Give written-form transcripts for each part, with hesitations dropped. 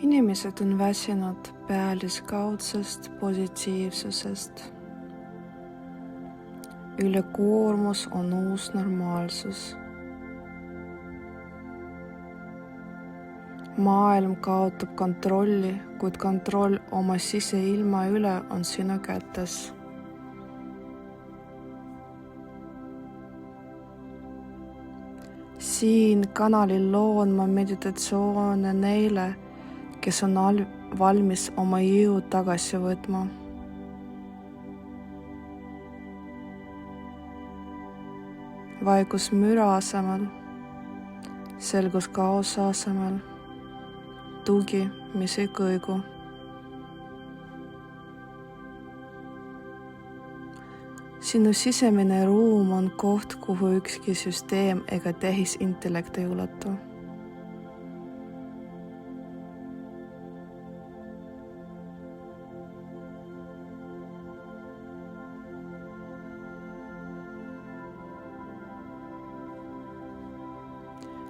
Inimesed on väsinud pealiskaudsest positiivsusest. Ülekoormus on uus normaalsus. Maailm kaotab kontrolli, kuid kontroll oma siseilma üle on sinu kätes. Siin kanalil loon ma meditatsioone neile, kes on valmis oma jõud tagasi võtma. Vaikus müra asemel, selgus kaose asemel, tugi, mis ei kõigu. Sinu sisemine ruum on koht, kuhu ükski süsteem ega tehisintellekt ei ulatu.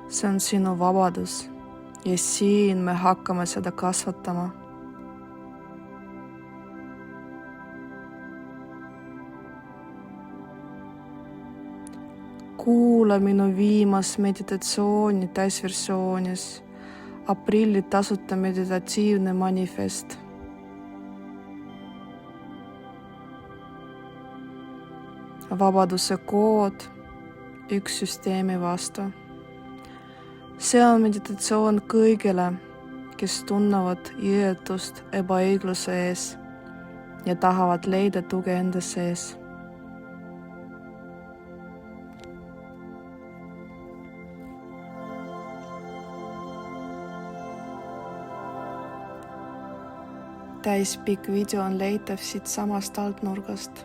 See on sinu vabadus ja siin me hakkame seda kasvatama. Kuula minu viimast meditatsiooni täisversioonis, aprilli tasuta meditatiivne manifest. Vabaduse kood, üks süsteemi vastu. See on meditatsioon kõigile, kes tunnevad jõetust ebaõigluse ees ja tahavad leida tuge enda sees. Täispikk video on leitav siit samast altnurgast.